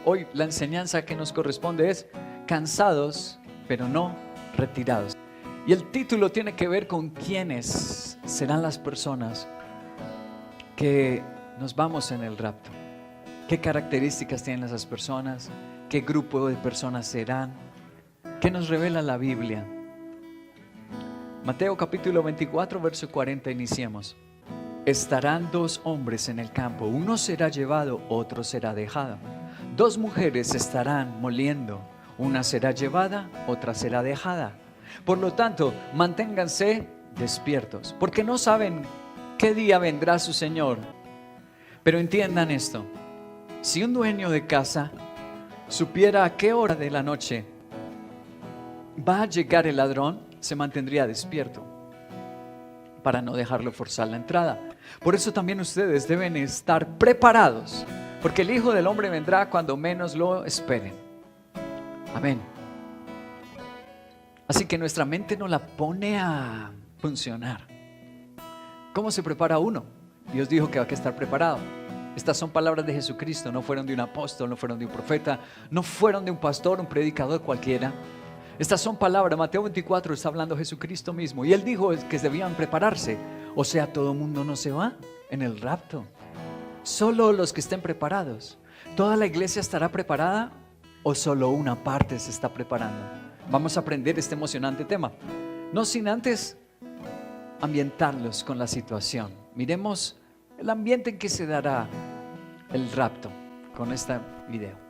hoy la enseñanza que nos corresponde es cansados, pero no retirados. Y el título tiene que ver con quiénes serán las personas que nos vamos en el rapto. ¿Qué características tienen esas personas? ¿Qué grupo de personas serán? ¿Qué nos revela la Biblia? Mateo capítulo 24, verso 40, iniciemos. Estarán dos hombres en el campo, uno será llevado, otro será dejado. Dos mujeres estarán moliendo, una será llevada, otra será dejada. Por lo tanto, manténganse despiertos, porque no saben qué día vendrá su Señor. Pero entiendan esto, si un dueño de casa supiera a qué hora de la noche va a llegar el ladrón, se mantendría despierto para no dejarlo forzar la entrada. Por eso también ustedes deben estar preparados, porque el Hijo del Hombre vendrá cuando menos lo esperen. Amén. Así que nuestra mente no la pone a funcionar. ¿Cómo se prepara uno? Dios dijo que hay que estar preparado. Estas son palabras de Jesucristo, no fueron de un apóstol, no fueron de un profeta, no fueron de un pastor, un predicador cualquiera. Estas son palabras, Mateo 24 está hablando Jesucristo mismo, y Él dijo que debían prepararse. O sea, todo el mundo no se va en el rapto, solo los que estén preparados. ¿Toda la iglesia estará preparada o solo una parte se está preparando? Vamos a aprender este emocionante tema, no sin antes ambientarlos con la situación. Miremos el ambiente en que se dará el rapto con este video.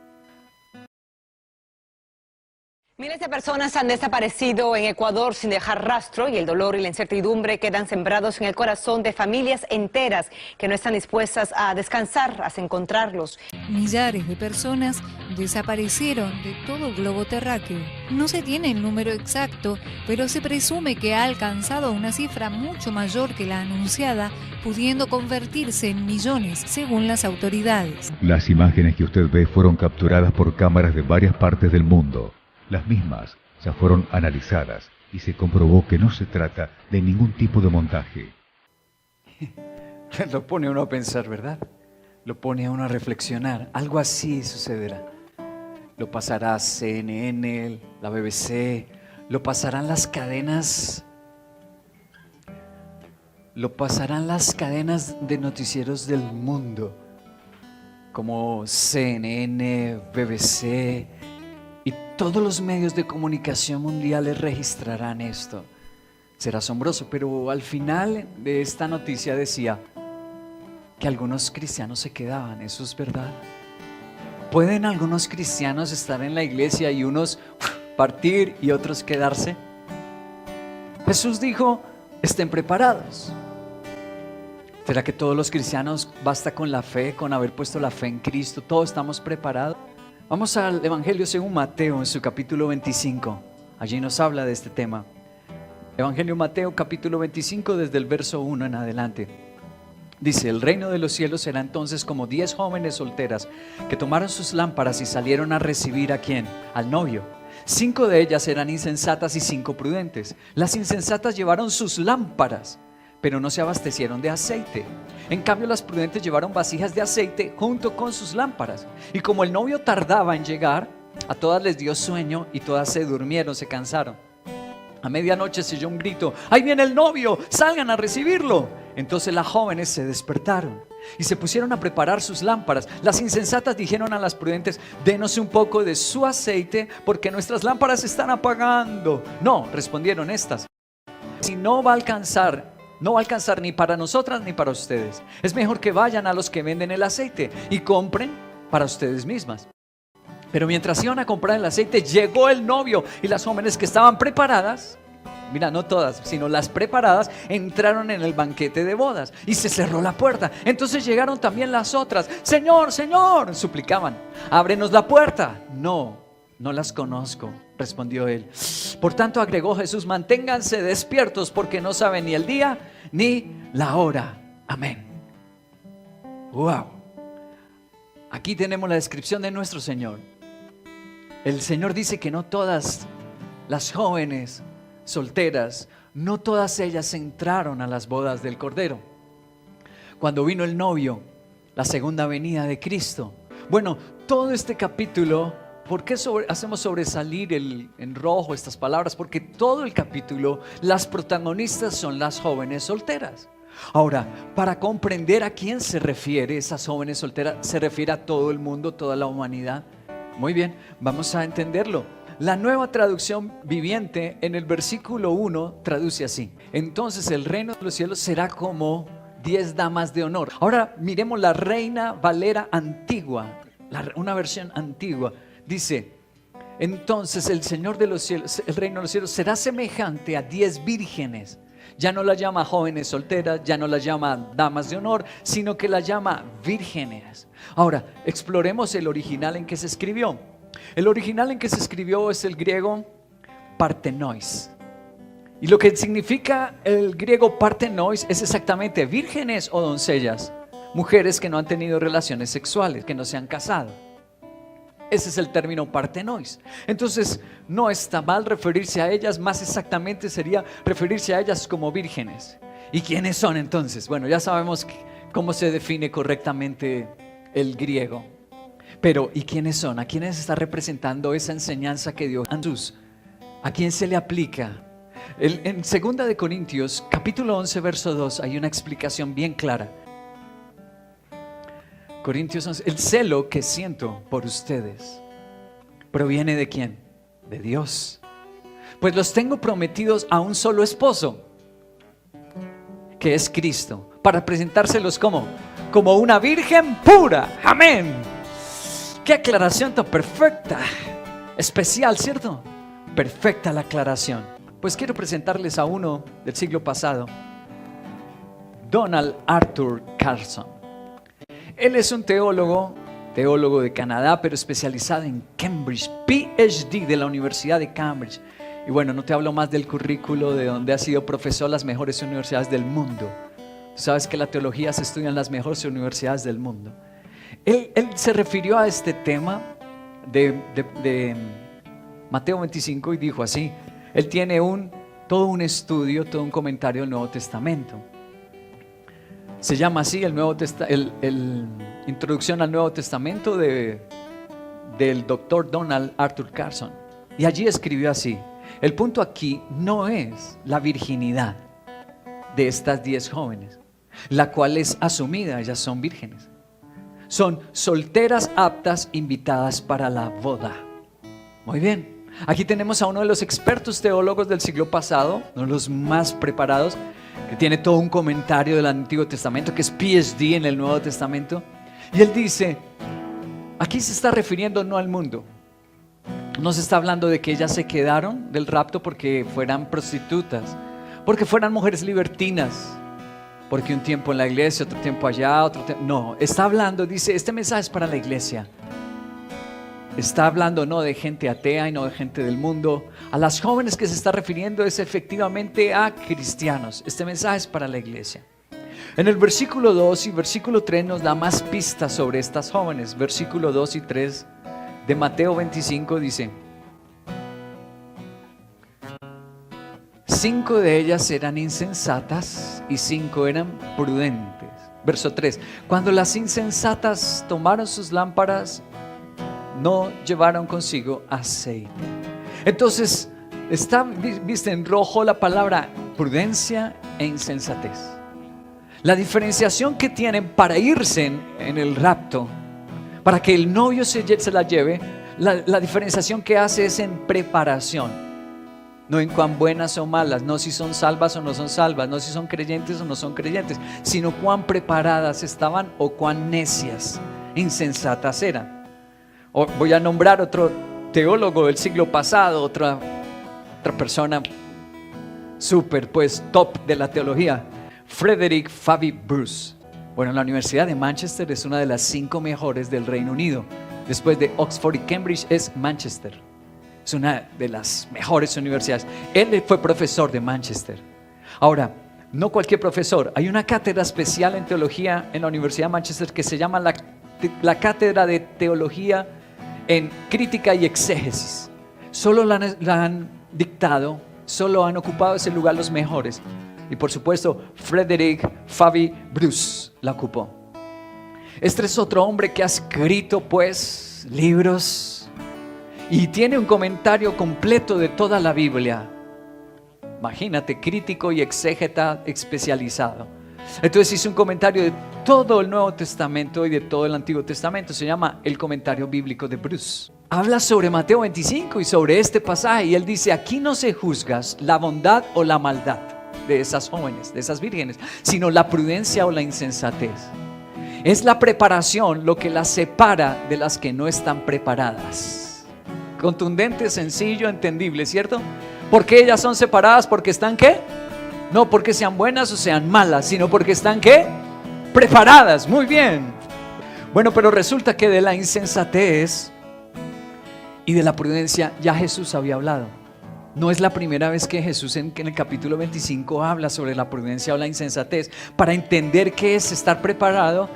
Miles de personas han desaparecido en Ecuador sin dejar rastro y el dolor y la incertidumbre quedan sembrados en el corazón de familias enteras que no están dispuestas a descansar hasta encontrarlos. Millares de personas desaparecieron de todo el globo terráqueo. No se tiene el número exacto, pero se presume que ha alcanzado una cifra mucho mayor que la anunciada, pudiendo convertirse en millones según las autoridades. Las imágenes que usted ve fueron capturadas por cámaras de varias partes del mundo. Las mismas ya fueron analizadas y se comprobó que no se trata de ningún tipo de montaje. Lo pone uno a pensar, ¿verdad? Lo pone a uno a reflexionar. Algo así sucederá. Lo pasará CNN, la BBC, lo pasarán las cadenas. Lo pasarán las cadenas de noticieros del mundo, como CNN, BBC, y todos los medios de comunicación mundiales registrarán esto. Será asombroso, pero al final de esta noticia decía que algunos cristianos se quedaban. ¿Eso es verdad? ¿Pueden algunos cristianos estar en la iglesia y unos partir y otros quedarse? Jesús dijo, estén preparados. ¿Será que todos los cristianos basta con la fe, con haber puesto la fe en Cristo? ¿Todos estamos preparados? Vamos al Evangelio según Mateo en su capítulo 25. Allí nos habla de este tema. Evangelio Mateo capítulo 25 desde el verso 1 en adelante. Dice, el reino de los cielos será entonces como 10 jóvenes solteras que tomaron sus lámparas y salieron a recibir ¿a quién? Al novio. 5 de ellas eran insensatas y 5 prudentes. Las insensatas llevaron sus lámparas, pero no se abastecieron de aceite. En cambio, las prudentes llevaron vasijas de aceite junto con sus lámparas. Y como el novio tardaba en llegar, a todas les dio sueño y todas se durmieron, se cansaron. A medianoche se oyó un grito, ¡ahí viene el novio! ¡Salgan a recibirlo! Entonces las jóvenes se despertaron y se pusieron a preparar sus lámparas. Las insensatas dijeron a las prudentes, denos un poco de su aceite porque nuestras lámparas se están apagando. No, respondieron estas, si no va a alcanzar ni para nosotras ni para ustedes. Es mejor que vayan a los que venden el aceite y compren para ustedes mismas. Pero mientras iban a comprar el aceite, llegó el novio y las jóvenes que estaban preparadas, mira, no todas, sino las preparadas, entraron en el banquete de bodas y se cerró la puerta. Entonces llegaron también las otras. Señor, Señor, suplicaban, ábrenos la puerta. No las conozco, respondió él. Por tanto, agregó Jesús, manténganse despiertos porque no saben ni el día ni la hora. Amén. Wow. Aquí tenemos la descripción de nuestro Señor. El Señor dice que no todas las jóvenes solteras, no todas ellas entraron a las bodas del Cordero. Cuando vino el novio, la segunda venida de Cristo, Bueno, todo este capítulo, ¿por qué hacemos sobresalir en rojo estas palabras? Porque todo el capítulo, las protagonistas son las jóvenes solteras. Ahora, para comprender a quién se refiere esas jóvenes solteras, se refiere a todo el mundo, toda la humanidad. Muy bien, vamos a entenderlo. La Nueva Traducción Viviente en el versículo 1 traduce así: entonces el reino de los cielos será como 10 damas de honor. Ahora miremos la Reina Valera antigua, una versión antigua. Dice: entonces el Señor de los cielos, el reino de los cielos será semejante a 10 vírgenes. Ya no las llama jóvenes solteras, ya no las llama damas de honor, sino que las llama vírgenes. Ahora, exploremos el original en que se escribió. El original en que se escribió es el griego partenois. Y lo que significa el griego partenois es exactamente vírgenes o doncellas, mujeres que no han tenido relaciones sexuales, que no se han casado. Ese es el término partenois. Entonces no está mal referirse a ellas, más exactamente sería referirse a ellas como vírgenes. ¿Y quiénes son entonces? Bueno, ya sabemos cómo se define correctamente el griego. Pero ¿y quiénes son? ¿A quiénes está representando esa enseñanza que dio Jesús? ¿A quién se le aplica? En 2 de Corintios, capítulo 11, verso 2, hay una explicación bien clara. Corintios 11, el celo que siento por ustedes ¿proviene de quién? De Dios. Pues los tengo prometidos a un solo esposo, que es Cristo, para presentárselos como una virgen pura. Amén. Qué aclaración tan perfecta, especial, ¿cierto? Perfecta la aclaración. Pues quiero presentarles a uno del siglo pasado, Donald Arthur Carson. Él es un teólogo de Canadá, pero especializado en Cambridge, PhD de la Universidad de Cambridge. Y bueno, no te hablo más del currículo de donde ha sido profesor en las mejores universidades del mundo. Tú sabes que la teología se estudia en las mejores universidades del mundo. Él se refirió a este tema de Mateo 25 y dijo así: él tiene todo un estudio, todo un comentario del Nuevo Testamento. Se llama así Introducción al Nuevo Testamento del doctor Donald Arthur Carson. Y allí escribió así: el punto aquí no es la virginidad de estas 10 jóvenes, la cual es asumida, ellas son vírgenes. Son solteras aptas, invitadas para la boda. Muy bien, aquí tenemos a uno de los expertos teólogos del siglo pasado, uno de los más preparados, que tiene todo un comentario del Antiguo Testamento, que es PhD en el Nuevo Testamento. Y él dice, aquí se está refiriendo no al mundo, no se está hablando de que ellas se quedaron del rapto porque fueran prostitutas, porque fueran mujeres libertinas, porque un tiempo en la iglesia, otro tiempo allá, otro tiempo. No, está hablando, dice, este mensaje es para la iglesia. Está hablando no de gente atea y no de gente del mundo. A las jóvenes que se está refiriendo es efectivamente a cristianos. Este mensaje es para la iglesia. En el versículo 2 y versículo 3 nos da más pistas sobre estas jóvenes. Versículo 2 y 3 de Mateo 25 dice: 5 de ellas eran insensatas y 5 eran prudentes. Verso 3: cuando las insensatas tomaron sus lámparas, no llevaron consigo aceite. Entonces está vista en rojo la palabra prudencia e insensatez. La diferenciación que tienen para irse en el rapto, para que el novio se la lleve, la diferenciación que hace es en preparación. No en cuán buenas o malas, no si son salvas o no son salvas, no si son creyentes o no son creyentes, sino cuán preparadas estaban o cuán necias, insensatas eran. Voy a nombrar otro teólogo del siglo pasado, otra persona súper, pues top de la teología, Frederick Fabi Bruce. Bueno, la Universidad de Manchester es una de las 5 mejores del Reino Unido. Después de Oxford y Cambridge es Manchester. Es una de las mejores universidades. Él fue profesor de Manchester. Ahora, no cualquier profesor. Hay una cátedra especial en teología en la Universidad de Manchester que se llama la Cátedra de Teología en Crítica y Exégesis. Solo la han dictado, solo han ocupado ese lugar los mejores. Y por supuesto, Frederick Fabi Bruce la ocupó. Este es otro hombre que ha escrito pues libros y tiene un comentario completo de toda la Biblia. Imagínate, crítico y exégeta especializado. Entonces hizo un comentario de todo el Nuevo Testamento y de todo el Antiguo Testamento. Se llama El Comentario Bíblico de Bruce. Habla sobre Mateo 25 y sobre este pasaje, y él dice: aquí no se juzga la bondad o la maldad de esas jóvenes, de esas vírgenes, sino la prudencia o la insensatez. Es la preparación lo que las separa de las que no están preparadas. Contundente, sencillo, entendible, ¿cierto? ¿Por qué ellas son separadas? ¿Porque están qué? No porque sean buenas o sean malas, sino porque están ¿qué? Preparadas. Muy bien. Bueno, pero resulta que de la insensatez y de la prudencia ya Jesús había hablado. No es la primera vez que Jesús en el capítulo 25 habla sobre la prudencia o la insensatez. Para entender qué es estar preparado,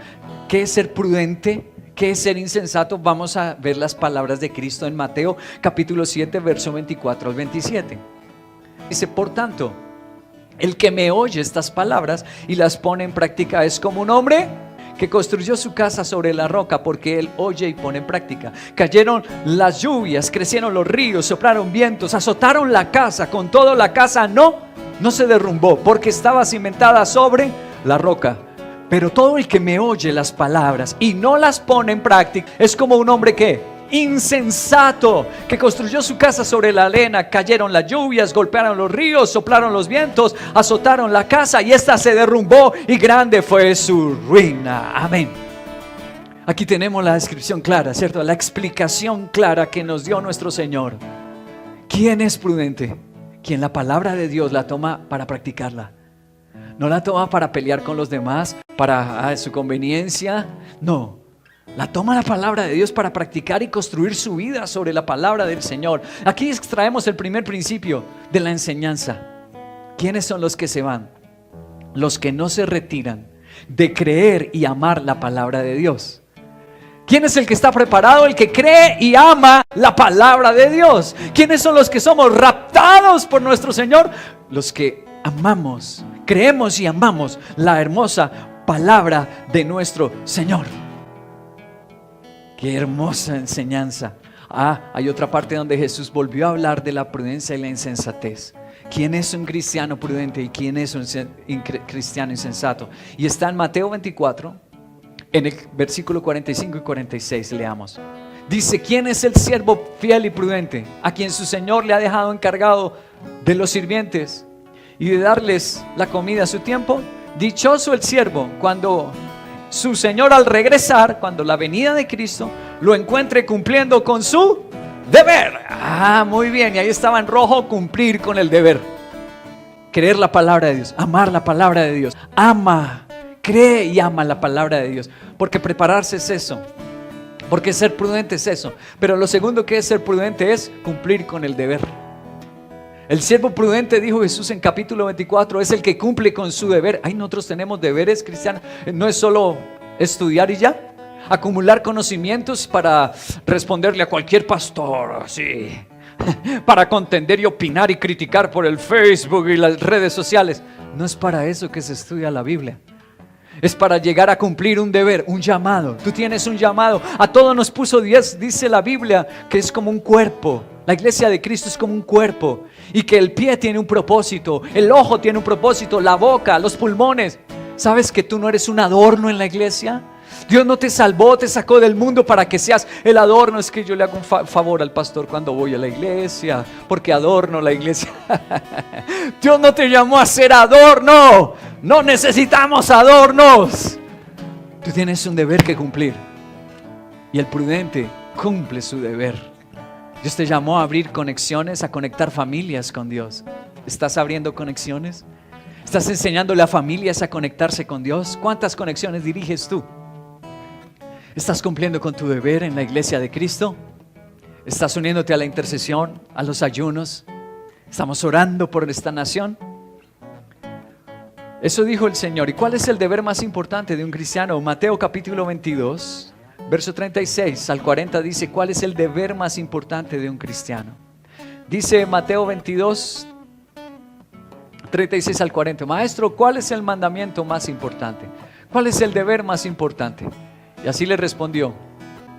qué es ser prudente, qué es ser insensato, vamos a ver las palabras de Cristo en Mateo capítulo 7, verso 24 al 27. Dice: por tanto, el que me oye estas palabras y las pone en práctica es como un hombre que construyó su casa sobre la roca, porque él oye y pone en práctica. Cayeron las lluvias, crecieron los ríos, soplaron vientos, azotaron la casa. Con todo, la casa no se derrumbó, porque estaba cimentada sobre la roca. Pero todo el que me oye las palabras y no las pone en práctica es como un hombre que insensato, que construyó su casa sobre la arena. Cayeron las lluvias, golpearon los ríos, soplaron los vientos, azotaron la casa y ésta se derrumbó, y grande fue su ruina. Amén. Aquí tenemos la descripción clara, ¿cierto? La explicación clara que nos dio nuestro Señor. ¿Quién es prudente? Quien la palabra de Dios la toma para practicarla. No la toma para pelear con los demás, para su conveniencia. No. La toma la palabra de Dios para practicar y construir su vida sobre la palabra del Señor. Aquí extraemos el primer principio de la enseñanza. ¿Quiénes son los que se van? Los que no se retiran de creer y amar la palabra de Dios. ¿Quién es el que está preparado? El que cree y ama la palabra de Dios. ¿Quiénes son los que somos raptados por nuestro Señor? Los que amamos, creemos y amamos la hermosa palabra de nuestro Señor. Qué hermosa enseñanza. Hay otra parte donde Jesús volvió a hablar de la prudencia y la insensatez. ¿Quién es un cristiano prudente y quién es un cristiano insensato? Y está en Mateo 24, en el versículo 45 y 46, leamos. Dice: ¿quién es el siervo fiel y prudente, a quien su Señor le ha dejado encargado de los sirvientes y de darles la comida a su tiempo? Dichoso el siervo cuando su Señor, al regresar, cuando la venida de Cristo, lo encuentre cumpliendo con su deber. Muy bien, y ahí estaba en rojo: cumplir con el deber. Creer la palabra de Dios, amar la palabra de Dios. Ama, cree y ama la palabra de Dios. Porque prepararse es eso, porque ser prudente es eso. Pero lo segundo que es ser prudente es cumplir con el deber. El siervo prudente, dijo Jesús en capítulo 24, es el que cumple con su deber. Nosotros tenemos deberes cristianos. No es solo estudiar y ya, acumular conocimientos para responderle a cualquier pastor, así, para contender y opinar y criticar por el Facebook y las redes sociales. No es para eso que se estudia la Biblia. Es para llegar a cumplir un deber, un llamado. Tú tienes un llamado. A todos nos puso Dios, dice la Biblia, que es como un cuerpo. La iglesia de Cristo es como un cuerpo, y que el pie tiene un propósito, el ojo tiene un propósito, la boca, los pulmones. ¿Sabes que tú no eres un adorno en la iglesia? Dios no te salvó, te sacó del mundo para que seas el adorno. Es que yo le hago un favor al pastor cuando voy a la iglesia, porque adorno la iglesia. Dios no te llamó a ser adorno. No necesitamos adornos. Tú tienes un deber que cumplir, y el prudente cumple su deber. Dios te llamó a abrir conexiones, a conectar familias con Dios. ¿Estás abriendo conexiones? ¿Estás enseñándole a familias a conectarse con Dios? ¿Cuántas conexiones diriges tú? ¿Estás cumpliendo con tu deber en la iglesia de Cristo? ¿Estás uniéndote a la intercesión, a los ayunos? ¿Estamos orando por esta nación? Eso dijo el Señor. ¿Y cuál es el deber más importante de un cristiano? Mateo capítulo 22. Verso 36 al 40 dice: ¿cuál es el deber más importante de un cristiano? Dice Mateo 22, 36 al 40. Maestro, ¿cuál es el mandamiento más importante? ¿Cuál es el deber más importante? Y así le respondió: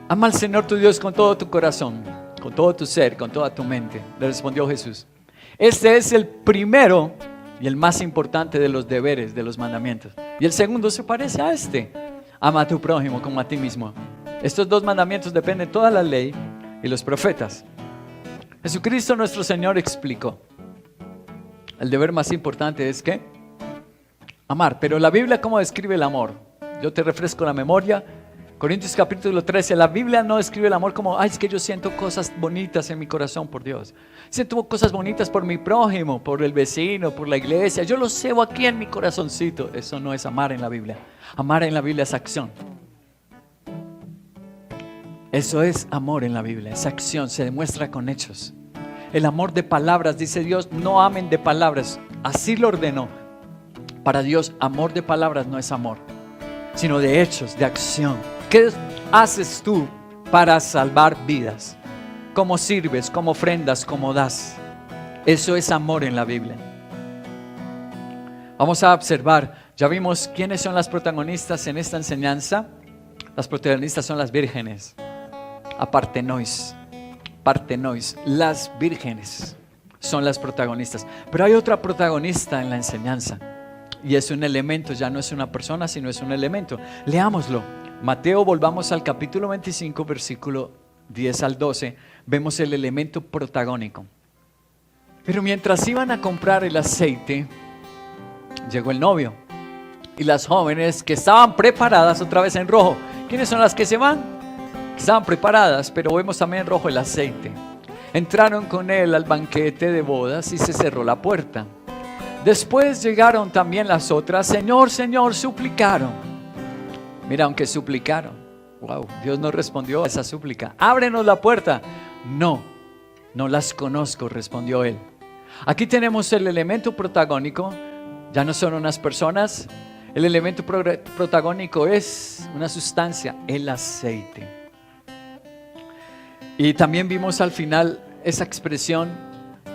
ama al Señor tu Dios con todo tu corazón, con todo tu ser, con toda tu mente. Le respondió Jesús: este es el primero y el más importante de los deberes, de los mandamientos. Y el segundo se parece a este: ama a tu prójimo como a ti mismo. Estos dos mandamientos dependen de toda la ley y los profetas. Jesucristo nuestro Señor explicó: el deber más importante es ¿qué? Amar. Pero la Biblia, ¿cómo describe el amor? Yo te refresco la memoria. Corintios capítulo 13, la Biblia no describe el amor como: ay, es que yo siento cosas bonitas en mi corazón por Dios. Siento cosas bonitas por mi prójimo, por el vecino, por la iglesia. Yo lo cebo aquí en mi corazoncito. Eso no es amar en la Biblia. Amar en la Biblia es acción. Eso es amor en la Biblia, es acción, se demuestra con hechos. El amor de palabras, dice Dios, no amen de palabras. Así lo ordenó. Para Dios, amor de palabras no es amor, sino de hechos, de acción. ¿Qué haces tú para salvar vidas? ¿Cómo sirves? ¿Cómo ofrendas? ¿Cómo das? Eso es amor en la Biblia. Vamos a observar, ya vimos quiénes son las protagonistas en esta enseñanza. Las protagonistas son las vírgenes. Apartenois, las vírgenes son las protagonistas. Pero hay otra protagonista en la enseñanza. Y es un elemento, ya no es una persona, sino es un elemento. Leámoslo. Mateo, volvamos al capítulo 25, versículo 10 al 12. Vemos el elemento protagónico. Pero mientras iban a comprar el aceite, llegó el novio. Y las jóvenes que estaban preparadas, otra vez en rojo. ¿Quiénes son las que se van? Estaban preparadas, pero vemos también en rojo el aceite. Entraron con él al banquete de bodas y se cerró la puerta. Después llegaron también las otras. Señor, Señor, suplicaron. Mira, aunque suplicaron, wow, Dios no respondió a esa súplica. Ábrenos la puerta. No, no las conozco, respondió él. Aquí tenemos el elemento protagónico. Ya no son unas personas. El elemento protagónico es una sustancia, el aceite. Y también vimos al final esa expresión,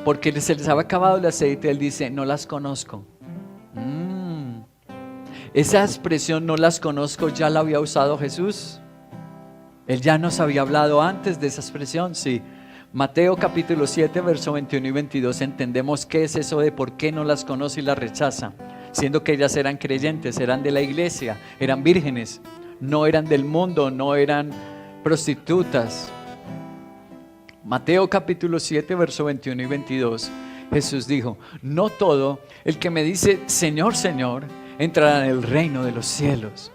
porque se les había acabado el aceite. Él dice: no las conozco. Esa expresión, no las conozco, ya la había usado Jesús. Él ya nos había hablado antes de esa expresión, sí. Mateo capítulo 7, verso 21 y 22, entendemos qué es eso de por qué no las conoce y las rechaza. Siendo que ellas eran creyentes, eran de la iglesia, eran vírgenes, no eran del mundo, no eran prostitutas. Mateo capítulo 7, verso 21 y 22, Jesús dijo: no todo el que me dice Señor, Señor, entrará en el reino de los cielos,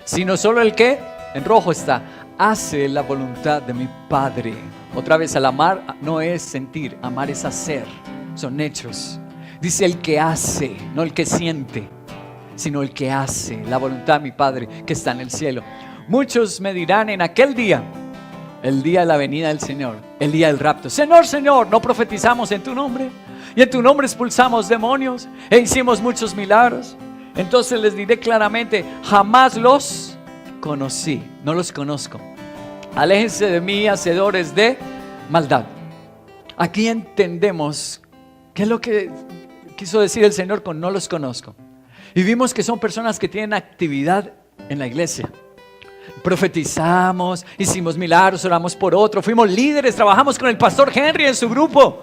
sino solo el que, en rojo está, hace la voluntad de mi Padre. Otra vez, al amar no es sentir, amar es hacer, son hechos. Dice el que hace, no el que siente, sino el que hace la voluntad de mi Padre que está en el cielo. Muchos me dirán en aquel día, el día de la venida del Señor, el día del rapto: Señor, Señor, ¿no profetizamos en tu nombre? Y en tu nombre expulsamos demonios e hicimos muchos milagros. Entonces les diré claramente: jamás los conocí, no los conozco. Aléjense de mí, hacedores de maldad. Aquí entendemos qué es lo que quiso decir el Señor con no los conozco. Y vimos que son personas que tienen actividad en la iglesia. Profetizamos, hicimos milagros, oramos por otro, fuimos líderes, trabajamos con el pastor Henry en su grupo.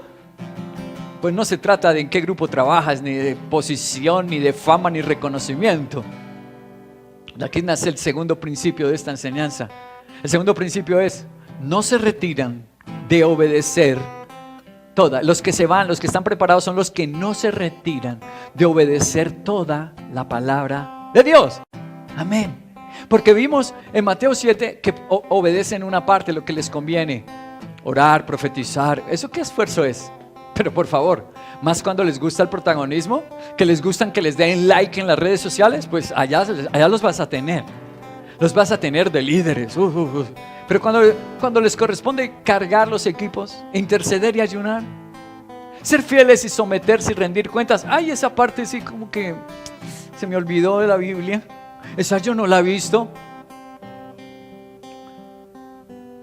Pues no se trata de en qué grupo trabajas, ni de posición, ni de fama, ni reconocimiento. De aquí nace el segundo principio de esta enseñanza. El segundo principio es: no se retiran de obedecer toda. Los que se van, los que están preparados, son los que no se retiran de obedecer toda la palabra de Dios. Amén. Porque vimos en Mateo 7 que obedecen una parte, lo que les conviene: orar, profetizar. ¿Eso qué esfuerzo es? Pero por favor, más cuando les gusta el protagonismo, que les gustan que les den like en las redes sociales, pues allá los vas a tener. Los vas a tener de líderes. Pero cuando les corresponde cargar los equipos, interceder y ayunar, ser fieles y someterse y rendir cuentas, ay, esa parte sí como que se me olvidó de la Biblia. Esa yo no la he visto.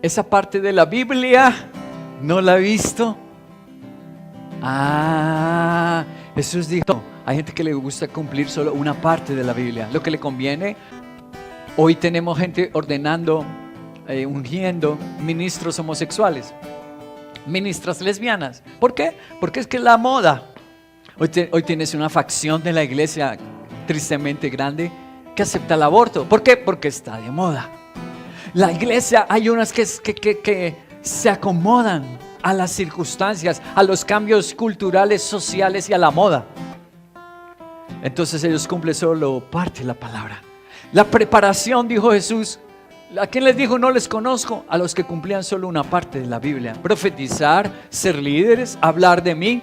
Esa parte de la Biblia no la he visto. Jesús dijo: hay gente que le gusta cumplir solo una parte de la Biblia, lo que le conviene. Hoy tenemos gente ordenando, ungiendo ministros homosexuales, ministras lesbianas. ¿Por qué? Porque es que es la moda. Hoy tienes una facción de la iglesia tristemente grande que acepta el aborto. ¿Por qué? Porque está de moda. La iglesia, hay unas que se acomodan a las circunstancias, a los cambios culturales, sociales y a la moda. Entonces ellos cumplen solo parte de la palabra. La preparación, dijo Jesús. ¿A quién les dijo no les conozco? A los que cumplían solo una parte de la Biblia. Profetizar, ser líderes, hablar de mí.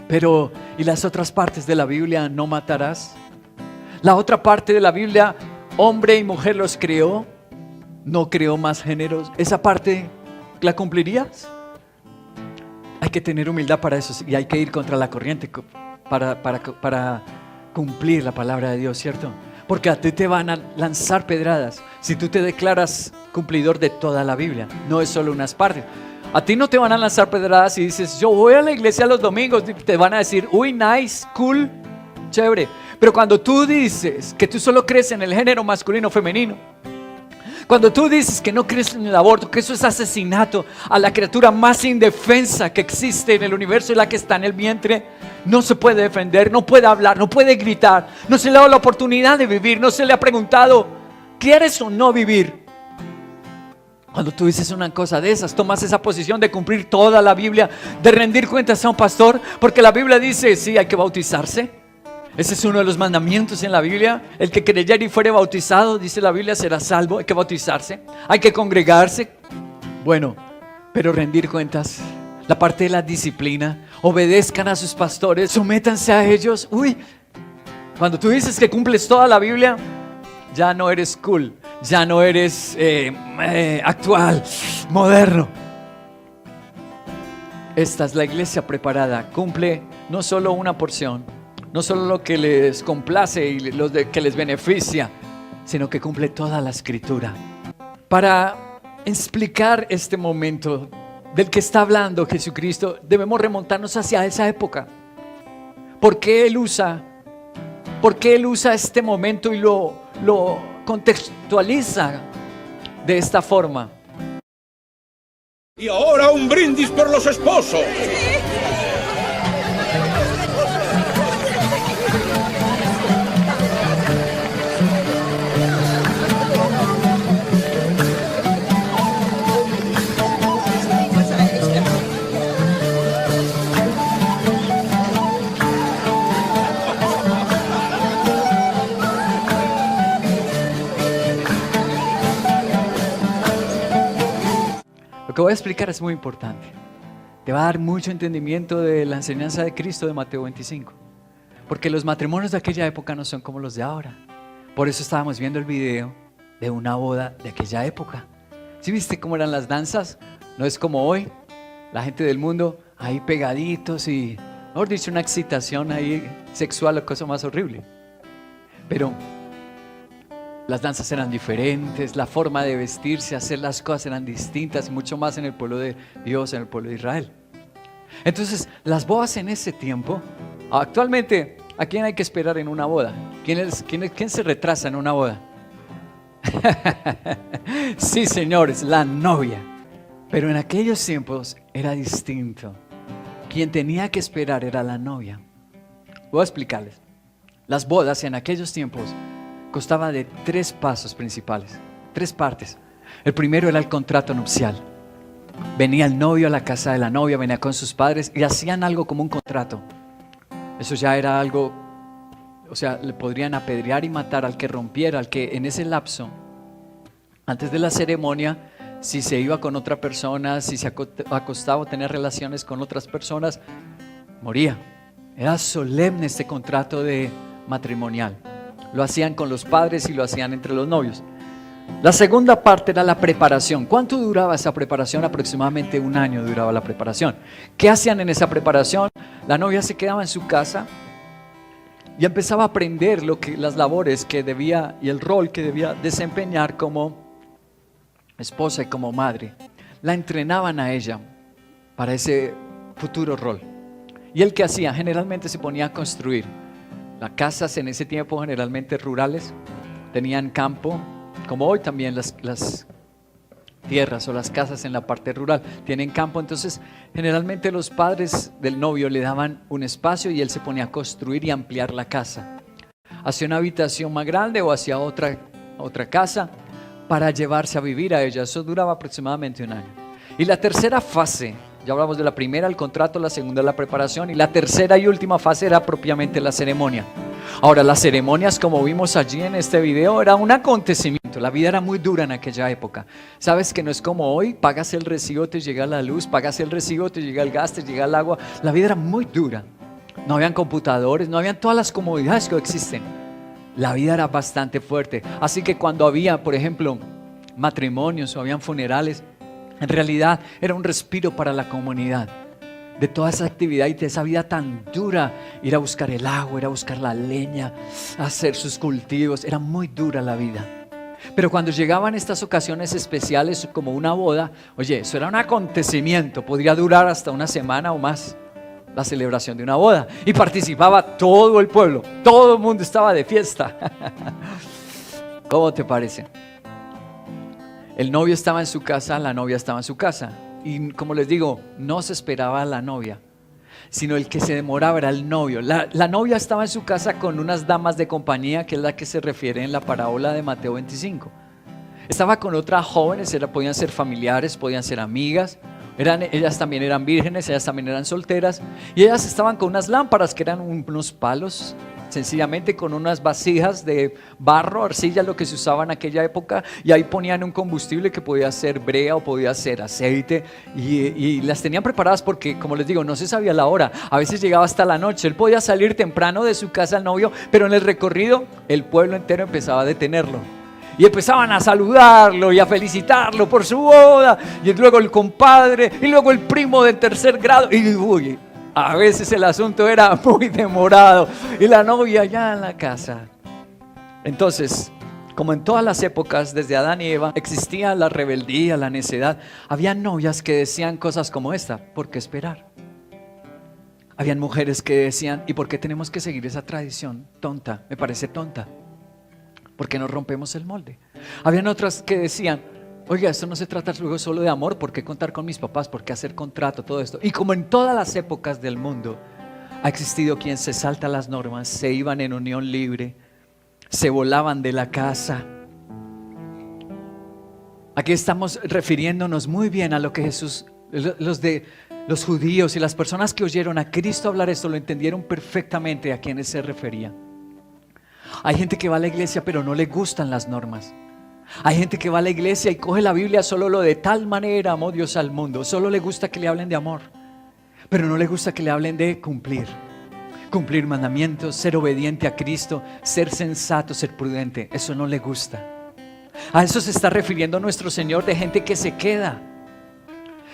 Pero, ¿y las otras partes de la Biblia? No matarás. La otra parte de la Biblia, hombre y mujer los creó. No creó más géneros. ¿Esa parte la cumplirías? Hay que tener humildad para eso y hay que ir contra la corriente para cumplir la palabra de Dios, ¿cierto? Porque a ti te van a lanzar pedradas si tú te declaras cumplidor de toda la Biblia. No es solo unas partes. A ti no te van a lanzar pedradas y dices, yo voy a la iglesia los domingos. Te van a decir, uy, nice, cool, chévere. Pero cuando tú dices que tú solo crees en el género masculino o femenino, cuando tú dices que no crees en el aborto, que eso es asesinato a la criatura más indefensa que existe en el universo y la que está en el vientre, no se puede defender, no puede hablar, no puede gritar, no se le ha dado la oportunidad de vivir, no se le ha preguntado, ¿quieres o no vivir? Cuando tú dices una cosa de esas, tomas esa posición de cumplir toda la Biblia, de rendir cuentas a un pastor, porque la Biblia dice, sí, hay que bautizarse. Ese es uno de los mandamientos en la Biblia. El que creyere y fuere bautizado, dice la Biblia, será salvo. Hay que bautizarse, hay que congregarse. Bueno, pero rendir cuentas, la parte de la disciplina, obedezcan a sus pastores, sométanse a ellos. Uy, cuando tú dices que cumples toda la Biblia, ya no eres cool, ya no eres actual, moderno. Esta es la iglesia preparada, cumple no solo una porción, no solo lo que les complace y que les beneficia, sino que cumple toda la escritura. Para explicar este momento del que está hablando Jesucristo, debemos remontarnos hacia esa época. ¿Por qué Él usa este momento y lo contextualiza de esta forma? Y ahora un brindis por los esposos. Lo que voy a explicar es muy importante. Te va a dar mucho entendimiento de la enseñanza de Cristo de Mateo 25. Porque los matrimonios de aquella época no son como los de ahora. Por eso estábamos viendo el video de una boda de aquella época. ¿Sí viste cómo eran las danzas? No es como hoy. La gente del mundo ahí pegaditos y, mejor dicho, una excitación ahí sexual o cosa más horrible. Pero las danzas eran diferentes, la forma de vestirse, hacer las cosas eran distintas, mucho más en el pueblo de Dios, en el pueblo de Israel. Entonces, las bodas en ese tiempo, actualmente, ¿a quién hay que esperar en una boda? ¿Quién se retrasa en una boda? Sí, señores, la novia. Pero en aquellos tiempos era distinto. Quien tenía que esperar era la novia. Voy a explicarles. Las bodas en aquellos tiempos constaba de 3 pasos principales, 3 partes. El primero era el contrato nupcial. Venía el novio a la casa de la novia, venía con sus padres y hacían algo como un contrato. Eso ya era algo, o sea, le podrían apedrear y matar al que rompiera, al que en ese lapso, antes de la ceremonia, si se iba con otra persona, si se acostaba o tenía relaciones con otras personas, moría. Era solemne este contrato matrimonial. Lo hacían con los padres y lo hacían entre los novios. La segunda parte era la preparación. ¿Cuánto duraba esa preparación? Aproximadamente 1 año duraba la preparación. ¿Qué hacían en esa preparación? La novia se quedaba en su casa y empezaba a aprender las labores que debía y el rol que debía desempeñar como esposa y como madre. La entrenaban a ella para ese futuro rol. ¿Y él qué hacía? Generalmente se ponía a construir. Las casas en ese tiempo generalmente rurales tenían campo como hoy también las tierras o las casas en la parte rural tienen campo. Entonces generalmente los padres del novio le daban un espacio y él se ponía a construir y ampliar la casa hacia una habitación más grande o hacia otra casa para llevarse a vivir a ella. Eso duraba aproximadamente un año. Y la tercera fase, ya hablamos de la primera, el contrato, la segunda, la preparación, y la tercera y última fase era propiamente la ceremonia. Ahora, las ceremonias, como vimos allí en este video, era un acontecimiento. La vida era muy dura en aquella época. Sabes que no es como hoy, pagas el recibo, te llega la luz, pagas el recibo, te llega el gas, te llega el agua. La vida era muy dura. No habían computadores, no habían todas las comodidades que hoy existen. La vida era bastante fuerte. Así que cuando había, por ejemplo, matrimonios o habían funerales, en realidad era un respiro para la comunidad. De toda esa actividad y de esa vida tan dura, ir a buscar el agua, ir a buscar la leña, hacer sus cultivos, era muy dura la vida. Pero cuando llegaban estas ocasiones especiales como una boda, oye, eso era un acontecimiento, podría durar hasta una semana o más, la celebración de una boda, y participaba todo el pueblo, todo el mundo estaba de fiesta. ¿Cómo te parece? El novio estaba en su casa, la novia estaba en su casa. Y como les digo, no se esperaba a la novia, sino el que se demoraba era el novio. La novia estaba en su casa con unas damas de compañía, que es la que se refiere en la parábola de Mateo 25. Estaba con otras jóvenes, podían ser familiares, podían ser amigas. Ellas también eran vírgenes, ellas también eran solteras. Y ellas estaban con unas lámparas que eran unos palos, sencillamente con unas vasijas de barro, arcilla, lo que se usaba en aquella época, y ahí ponían un combustible que podía ser brea o podía ser aceite, y las tenían preparadas porque, como les digo, no se sabía la hora, a veces llegaba hasta la noche. Él podía salir temprano de su casa al novio, pero en el recorrido el pueblo entero empezaba a detenerlo. Y empezaban a saludarlo y a felicitarlo por su boda, y luego el compadre, y luego el primo del tercer grado, y uy, a veces el asunto era muy demorado y la novia ya en la casa. Entonces, como en todas las épocas desde Adán y Eva, existía la rebeldía, la necedad. Había novias que decían cosas como esta: ¿por qué esperar? Habían mujeres que decían: ¿y por qué tenemos que seguir esa tradición tonta? Me parece tonta. ¿Por qué no rompemos el molde? Habían otras que decían: oiga, esto no se trata luego solo de amor, ¿por qué contar con mis papás? ¿Por qué hacer contrato? Todo esto. Y como en todas las épocas del mundo, ha existido quien se salta las normas, se iban en unión libre, se volaban de la casa. Aquí estamos refiriéndonos muy bien a lo que Jesús, los judíos y las personas que oyeron a Cristo hablar esto, lo entendieron perfectamente a quienes se refería. Hay gente que va a la iglesia pero no le gustan las normas. Hay gente que va a la iglesia y coge la Biblia solo lo de tal manera amó Dios al mundo. Solo le gusta que le hablen de amor, pero no le gusta que le hablen de cumplir mandamientos, ser obediente a Cristo, ser sensato, ser prudente. Eso no le gusta. A eso se está refiriendo nuestro Señor, de gente que se queda.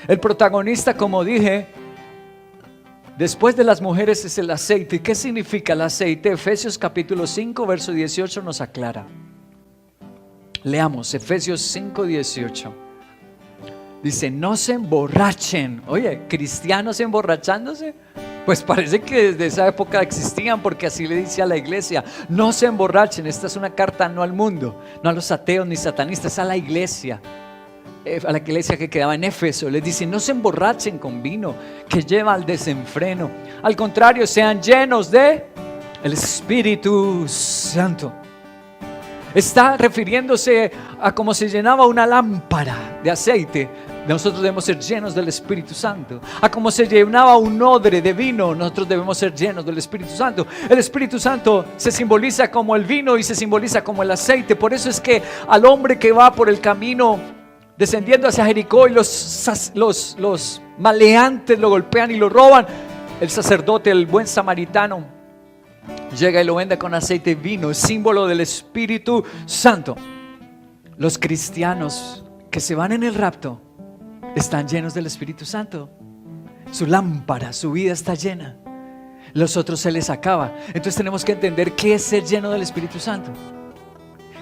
El protagonista, como dije, después de las mujeres es el aceite. ¿Qué significa el aceite? Efesios capítulo 5 verso 18 nos aclara. Leamos Efesios 5:18. Dice: no se emborrachen. Oye, cristianos emborrachándose. Pues parece que desde esa época existían, porque así le dice a la iglesia: no se emborrachen. Esta es una carta no al mundo, no a los ateos ni satanistas, a la iglesia que quedaba en Éfeso. Les dice: no se emborrachen con vino, que lleva al desenfreno. Al contrario, sean llenos de el Espíritu Santo. Está refiriéndose a cómo se llenaba una lámpara de aceite. Nosotros debemos ser llenos del Espíritu Santo. A cómo se llenaba un odre de vino, nosotros debemos ser llenos del Espíritu Santo. El Espíritu Santo se simboliza como el vino y se simboliza como el aceite. Por eso es que al hombre que va por el camino descendiendo hacia Jericó y los maleantes lo golpean y lo roban, el sacerdote, el buen samaritano, llega y lo vende con aceite y vino, símbolo del Espíritu Santo. Los cristianos que se van en el rapto están llenos del Espíritu Santo. Su lámpara, su vida está llena. Los otros se les acaba. Entonces tenemos que entender qué es ser lleno del Espíritu Santo.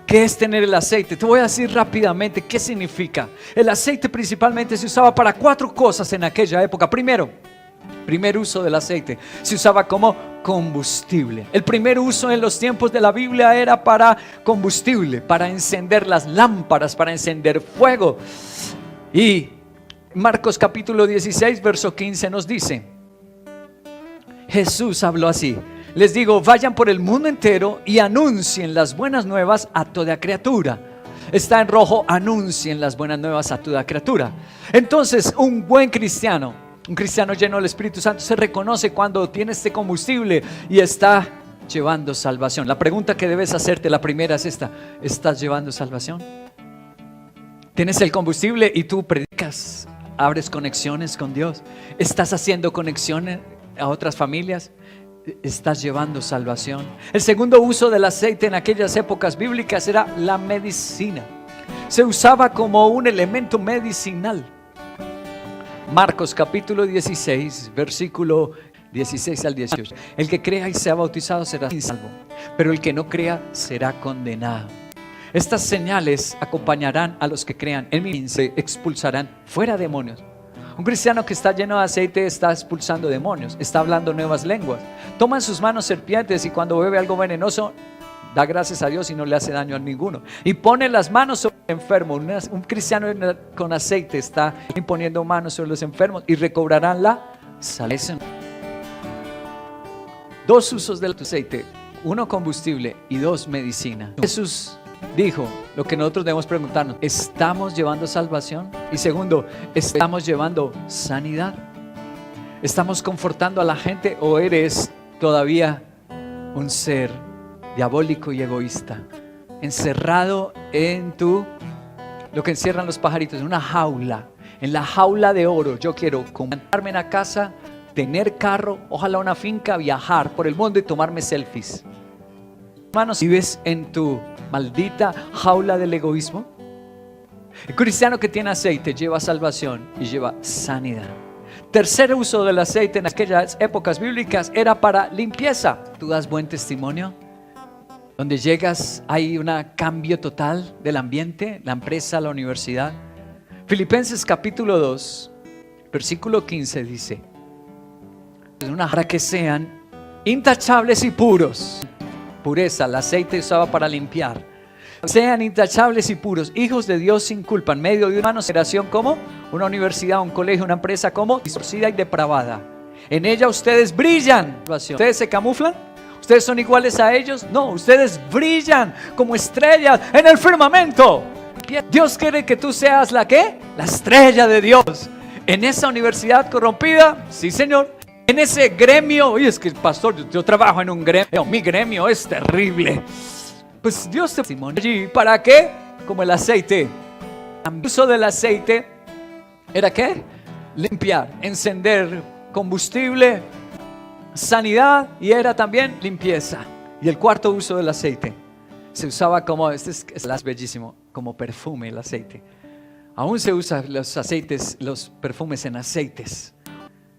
¿Qué es tener el aceite? Te voy a decir rápidamente qué significa. El aceite principalmente se usaba para 4 cosas en aquella época. Primero, Primer uso del aceite, se usaba como combustible. El primer uso en los tiempos de la Biblia era para combustible, para encender las lámparas, para encender fuego. Y Marcos capítulo 16, verso 15 nos dice, Jesús habló así: les digo, vayan por el mundo entero y anuncien las buenas nuevas a toda criatura. Está en rojo, anuncien las buenas nuevas a toda criatura. Entonces, un buen cristiano, un cristiano lleno del Espíritu Santo, se reconoce cuando tiene este combustible y está llevando salvación. La pregunta que debes hacerte, la primera es esta: ¿estás llevando salvación? ¿Tienes el combustible y tú predicas, abres conexiones con Dios? ¿Estás haciendo conexiones a otras familias? ¿Estás llevando salvación? El segundo uso del aceite en aquellas épocas bíblicas era la medicina. Se usaba como un elemento medicinal. Marcos capítulo 16, versículo 16 al 18. El que crea y sea bautizado será salvo, pero el que no crea será condenado. Estas señales acompañarán a los que crean. En mí se expulsarán fuera demonios. Un cristiano que está lleno de aceite está expulsando demonios, está hablando nuevas lenguas. Toma en sus manos serpientes y cuando bebe algo venenoso, da gracias a Dios y no le hace daño a ninguno. Y pone las manos sobre el enfermo. Un cristiano con aceite está imponiendo manos sobre los enfermos y recobrarán la salvación. Dos usos del aceite: uno, combustible, y dos, medicina. Jesús dijo lo que nosotros debemos preguntarnos: ¿estamos llevando salvación? Y segundo, ¿estamos llevando sanidad? ¿Estamos confortando a la gente o eres todavía un ser diabólico y egoísta, encerrado en lo que encierran los pajaritos, en una jaula, en la jaula de oro? Yo quiero comprarme una casa, tener carro, ojalá una finca, viajar por el mundo y tomarme selfies. Hermanos, ¿vives en tu maldita jaula del egoísmo? El cristiano que tiene aceite lleva salvación y lleva sanidad. Tercer uso del aceite en aquellas épocas bíblicas era para limpieza. ¿Tú das buen testimonio? Donde llegas hay un cambio total del ambiente, la empresa, la universidad. Filipenses capítulo 2, versículo 15 dice: para que sean intachables y puros. Pureza, el aceite usaba para limpiar. Sean intachables y puros, hijos de Dios sin culpa, en medio de una generación como una universidad, un colegio, una empresa como distorcida y depravada. En ella ustedes brillan. ¿Ustedes se camuflan? ¿Ustedes son iguales a ellos? No, ustedes brillan como estrellas en el firmamento. Dios quiere que tú seas ¿la qué? La estrella de Dios. En esa universidad corrompida, sí Señor. En ese gremio, oye, es que pastor, yo trabajo en un gremio, mi gremio es terrible. Pues Dios te testimonio allí. ¿Para qué? Como el aceite. El uso del aceite era ¿qué? Limpiar, encender combustible, sanidad, y era también limpieza. Y el cuarto uso del aceite se usaba como, es bellísimo, como perfume el aceite. Aún se usa los aceites, los perfumes en aceites.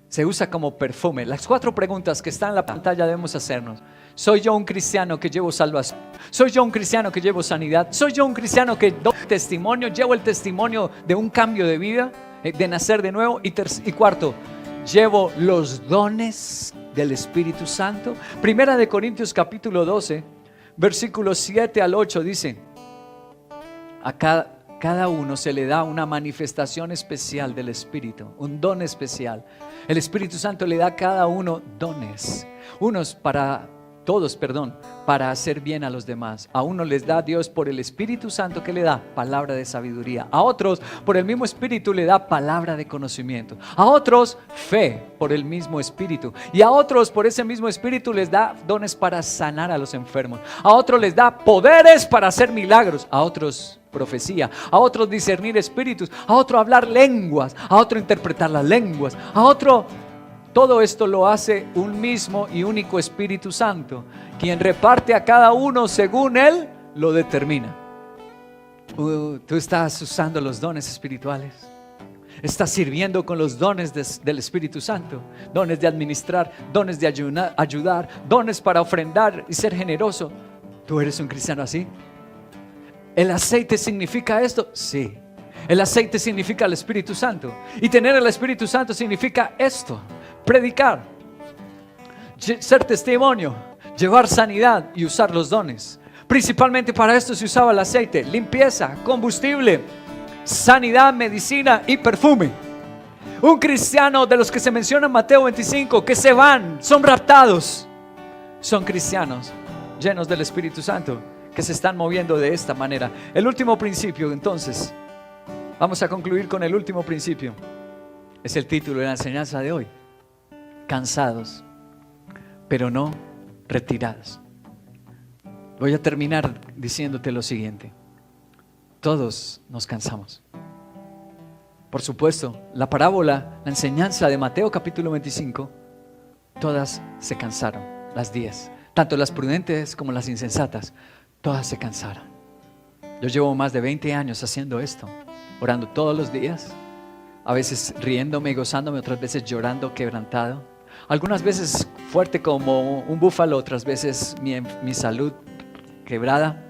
Se usa como perfume. Las 4 preguntas que están en la pantalla debemos hacernos. ¿Soy yo un cristiano que llevo salvación? ¿Soy yo un cristiano que llevo sanidad? ¿Soy yo un cristiano que doy testimonio? ¿Llevo el testimonio de un cambio de vida, de nacer de nuevo? Y cuarto, ¿llevo los dones del Espíritu Santo? Primera de Corintios capítulo 12, versículos 7 al 8 dice: a cada uno se le da una manifestación especial del Espíritu, un don especial. El Espíritu Santo le da a cada uno dones. Todos, para hacer bien a los demás. A uno les da Dios por el Espíritu Santo que le da palabra de sabiduría. A otros por el mismo Espíritu le da palabra de conocimiento. A otros fe por el mismo Espíritu. Y a otros por ese mismo Espíritu les da dones para sanar a los enfermos. A otros les da poderes para hacer milagros. A otros profecía. A otros discernir espíritus. A otro hablar lenguas. A otro interpretar las lenguas. A otro... Todo esto lo hace un mismo y único Espíritu Santo, quien reparte a cada uno según Él lo determina. Tú estás usando los dones espirituales. Estás sirviendo con los dones del Espíritu Santo. Dones de administrar, dones de ayudar, dones para ofrendar y ser generoso. ¿Tú eres un cristiano así? ¿El aceite significa esto? Sí. El aceite significa el Espíritu Santo. Y tener el Espíritu Santo significa esto. predicar, ser testimonio, llevar sanidad y usar los dones. Principalmente para esto se usaba el aceite, limpieza, combustible, sanidad, medicina y perfume. Un cristiano de los que se menciona en Mateo 25, que se van, son raptados, son cristianos llenos del Espíritu Santo, que se están moviendo de esta manera. El último principio, entonces, vamos a concluir con el último principio. Es el título de la enseñanza de hoy. Cansados, pero no retirados. Voy a terminar diciéndote lo siguiente. Todos nos cansamos. Por supuesto, la parábola, la enseñanza de Mateo capítulo 25, todas se cansaron, las 10. Tanto las prudentes como las insensatas, todas se cansaron. Yo llevo más de 20 años haciendo esto, orando todos los días, a veces riéndome y gozándome, otras veces llorando, quebrantado. Algunas veces fuerte como un búfalo, otras veces mi salud quebrada.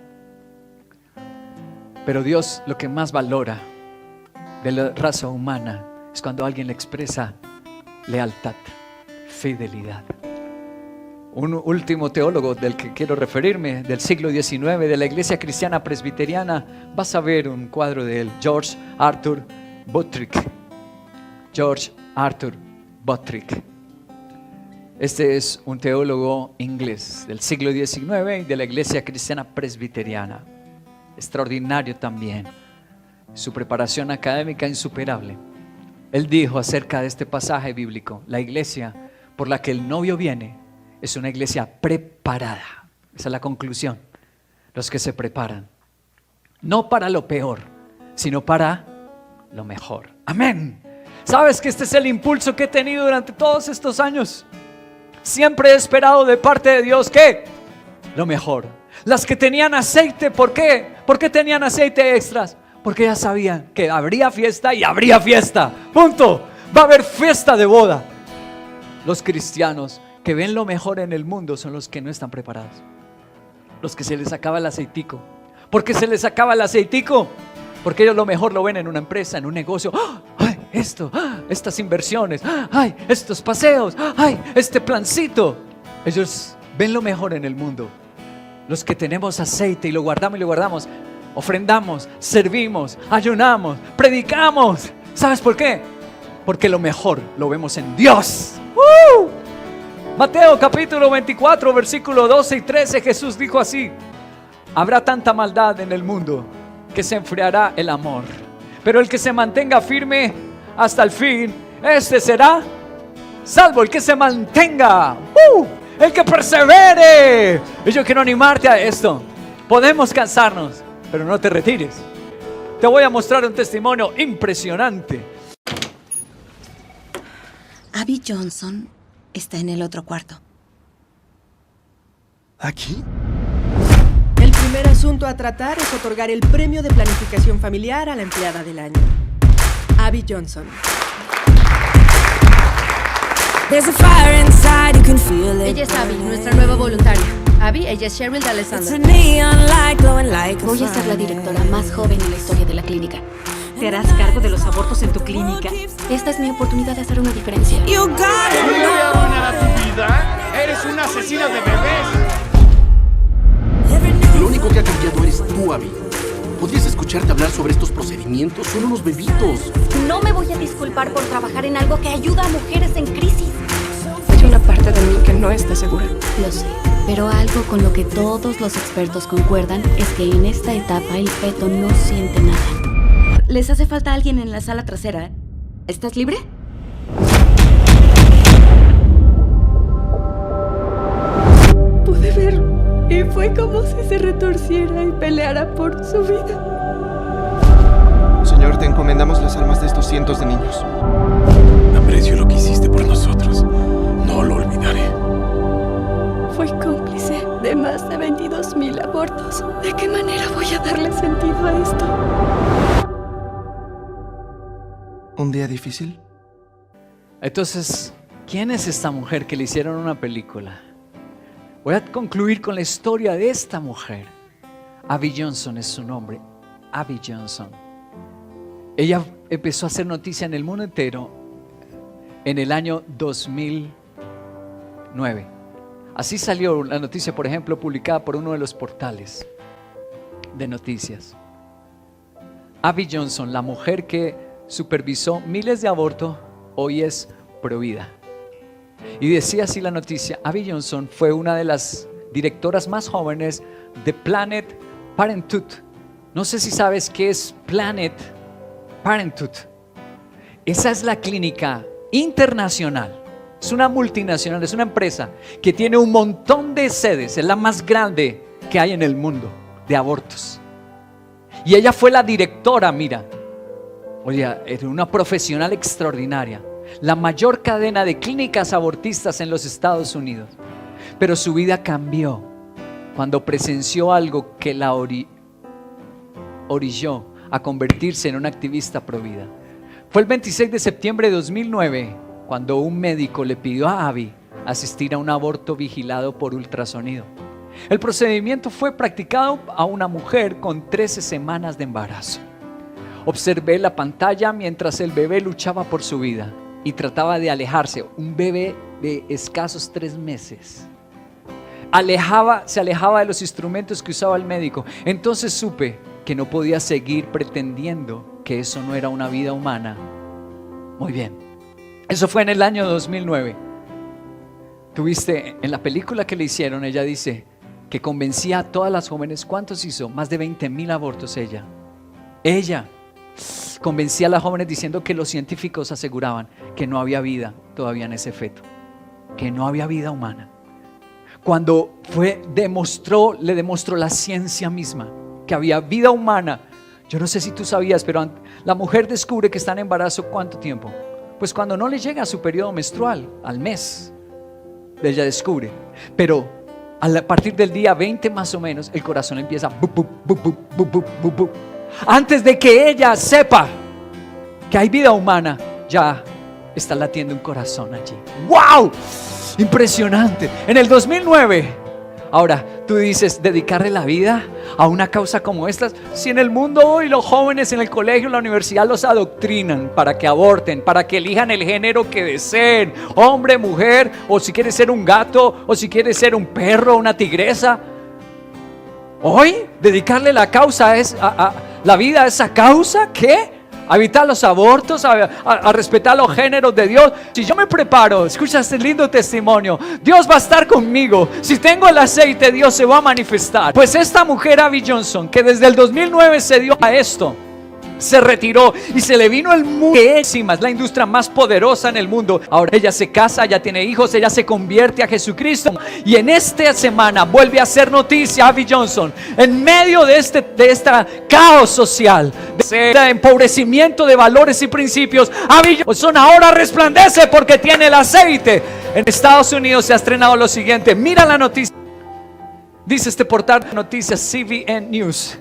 Pero Dios lo que más valora de la raza humana es cuando alguien le expresa lealtad, fidelidad. Un último teólogo del que quiero referirme, del siglo XIX, de la Iglesia Cristiana Presbiteriana, vas a ver un cuadro de él, George Arthur Buttrick. George Arthur Buttrick. Este es un teólogo inglés del siglo XIX y de la Iglesia Cristiana Presbiteriana. Extraordinario también. Su preparación académica insuperable. Él dijo acerca de este pasaje bíblico: la iglesia por la que el novio viene es una iglesia preparada. Esa es la conclusión. Los que se preparan, no para lo peor, sino para lo mejor. Amén. ¿Sabes que este es el impulso que he tenido durante todos estos años? Siempre he esperado de parte de Dios que lo mejor. Las que tenían aceite, ¿por qué? ¿Por qué tenían aceite extras? Porque ya sabían que habría fiesta y habría fiesta. Punto. Va a haber fiesta de boda. Los cristianos que ven lo mejor en el mundo son los que no están preparados. Los que se les acaba el aceitico. ¿Por qué se les acaba el aceitico? Porque ellos lo mejor lo ven en una empresa, en un negocio. ¡Ay, esto! Estas inversiones. ¡Ay, estos paseos! ¡Ay, este plancito! Ellos ven lo mejor en el mundo. Los que tenemos aceite y lo guardamos, ofrendamos, servimos, ayunamos, predicamos. ¿Sabes por qué? Porque lo mejor lo vemos en Dios. Mateo capítulo 24, versículo 12 y 13, Jesús dijo así: habrá tanta maldad en el mundo que se enfriará el amor, pero el que se mantenga firme hasta el fin, este será salvo. El que se mantenga, el que persevere. Y yo quiero animarte a esto. Podemos cansarnos, pero no te retires. Te voy a mostrar un testimonio impresionante. Abby Johnson está en el otro cuarto. ¿Aquí? El primer asunto a tratar es otorgar el premio de planificación familiar a la empleada del año, Abby Johnson. Ella es Abby, nuestra nueva voluntaria. Abby, ella es Cheryl D'Alessandro. Voy a ser la directora más joven en la historia de la clínica. ¿Te harás cargo de los abortos en tu clínica? Esta es mi oportunidad de hacer una diferencia. ¿Yo le voy a arruinar tu vida? ¡Eres una asesina de bebés! Lo único que ha cambiado eres tú, Abby. ¿Podrías escucharte hablar sobre estos procedimientos? Son unos bebitos. No me voy a disculpar por trabajar en algo que ayuda a mujeres en crisis. Hay una parte de mí que no está segura. Lo sé, pero algo con lo que todos los expertos concuerdan es que en esta etapa el feto no siente nada. Les hace falta alguien en la sala trasera. ¿Estás libre? Pude ver y fue como si se retorciera y peleara por su vida. Señor, te encomendamos las almas de estos cientos de niños. Aprecio lo que hiciste por nosotros. No lo olvidaré. Fui cómplice de más de 22,000 abortos. ¿De qué manera voy a darle sentido a esto? ¿Un día difícil? Entonces, ¿quién es esta mujer que le hicieron una película? Voy a concluir con la historia de esta mujer. Abby Johnson es su nombre. Abby Johnson. Ella empezó a hacer noticia en el mundo entero en el año 2009. Así salió la noticia, por ejemplo, publicada por uno de los portales de noticias. Abby Johnson, la mujer que supervisó miles de abortos, hoy es provida. Y decía así la noticia: Abby Johnson fue una de las directoras más jóvenes de Planned Parenthood. No sé si sabes qué es Planned Parenthood. Esa es la clínica internacional. Es una multinacional, es una empresa que tiene un montón de sedes. Es la más grande que hay en el mundo de abortos. Y ella fue la directora, mira. Oye, era una profesional extraordinaria. La mayor cadena de clínicas abortistas en los Estados Unidos. Pero su vida cambió cuando presenció algo que la orilló a convertirse en una activista provida. Fue el 26 de septiembre de 2009 cuando un médico le pidió a Abby asistir a un aborto vigilado por ultrasonido. El procedimiento fue practicado a una mujer con 13 semanas de embarazo. Observé la pantalla mientras el bebé luchaba por su vida y trataba de alejarse. Un bebé de escasos 3 meses. Se alejaba de los instrumentos que usaba el médico. Entonces supe que no podía seguir pretendiendo que eso no era una vida humana. Muy bien. Eso fue en el año 2009. Tuviste en la película que le hicieron, ella dice que convencía a todas las jóvenes. ¿Cuántos hizo? Más de 20,000 abortos ella. Ella convencía a las jóvenes diciendo que los científicos aseguraban que no había vida todavía en ese feto, que no había vida humana. Cuando le demostró la ciencia misma que había vida humana. Yo no sé si tú sabías, pero la mujer descubre que está en embarazo ¿cuánto tiempo? Pues cuando no le llega a su periodo menstrual, al mes, ella descubre. Pero a partir del día 20 más o menos, el corazón empieza bup, bup, bup, bup, bup, bup, bup, bup. Antes de que ella sepa que hay vida humana, ya está latiendo un corazón allí. ¡Wow! Impresionante. En el 2009, ahora tú dices, dedicarle la vida a una causa como esta. Si en el mundo hoy los jóvenes en el colegio, en la universidad los adoctrinan para que aborten, para que elijan el género que deseen, hombre, mujer, o si quieres ser un gato, o si quieres ser un perro, una tigresa. Hoy dedicarle la vida a esa causa, ¿qué? A evitar los abortos, a respetar los géneros de Dios. Si yo me preparo, escucha este lindo testimonio, Dios va a estar conmigo. Si tengo el aceite, Dios se va a manifestar. Pues esta mujer, Abby Johnson, que desde el 2009 se dio a esto, se retiró y se le vino el mundo. Es la industria más poderosa en el mundo. Ahora ella se casa, ya tiene hijos, ella se convierte a Jesucristo. Y en esta semana vuelve a hacer noticia Abby Johnson. En medio de esta caos social, de este empobrecimiento de valores y principios, Abby Johnson ahora resplandece porque tiene el aceite. En Estados Unidos se ha estrenado lo siguiente. Mira la noticia. Dice este portal de noticias CBN News.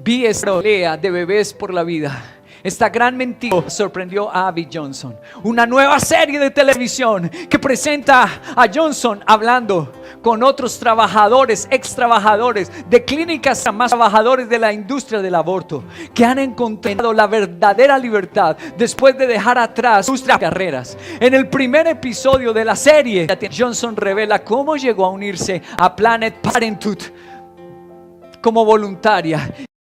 Vi esta pelea de bebés por la vida. Esta gran mentira sorprendió a Abby Johnson. Una nueva serie de televisión que presenta a Johnson hablando con otros trabajadores, ex trabajadores de clínicas, más trabajadores de la industria del aborto, que han encontrado la verdadera libertad después de dejar atrás sus carreras. En el primer episodio de la serie, Johnson revela cómo llegó a unirse a Planned Parenthood como voluntaria.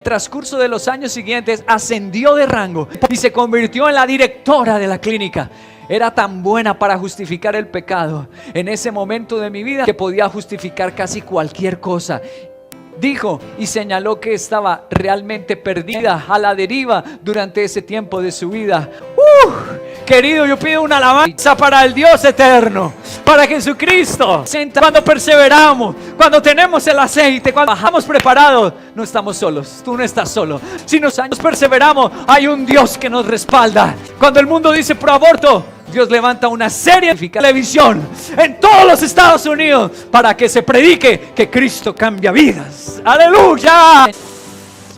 Transcurso de los años siguientes ascendió de rango y se convirtió en la directora de la clínica. Era tan buena para justificar el pecado en ese momento de mi vida que podía justificar casi cualquier cosa. Dijo y señaló que estaba realmente perdida, a la deriva durante ese tiempo de su vida. Querido, yo pido una alabanza para el Dios eterno, para Jesucristo. Cuando perseveramos, cuando tenemos el aceite, cuando bajamos preparados, no estamos solos. Tú no estás solo. Si nos perseveramos, hay un Dios que nos respalda. Cuando el mundo dice pro aborto, Dios levanta una serie de televisión en todos los Estados Unidos para que se predique que Cristo cambia vidas. ¡Aleluya!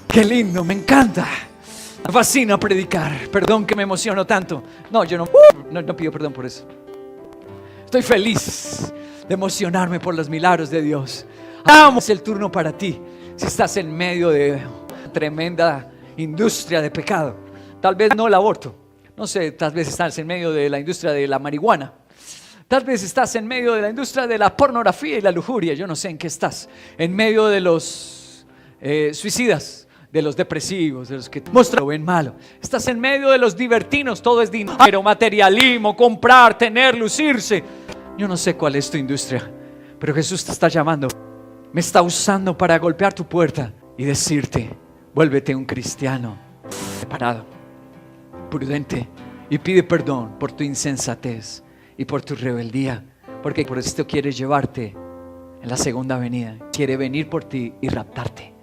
¡Qué lindo! Me encanta. Me fascina predicar. Perdón que me emociono tanto. No, yo no pido perdón por eso. Estoy feliz de emocionarme por los milagros de Dios. Damos el turno para ti. Si estás en medio de una tremenda industria de pecado, tal vez no el aborto, No sé, tal vez estás en medio de la industria de la marihuana. Tal vez estás en medio de la industria de la pornografía y la lujuria. Yo no sé en qué estás. En medio de los suicidas, de los depresivos, de los que muestran lo ven malo. Estás en medio de los divertinos. Todo es dinero, materialismo, comprar, tener, lucirse. Yo no sé cuál es tu industria, pero Jesús te está llamando. Me está usando para golpear tu puerta y decirte: vuélvete un cristiano preparado, prudente, y pide perdón por tu insensatez y por tu rebeldía, porque por esto quiere llevarte en la segunda venida. Quiere venir por ti y raptarte.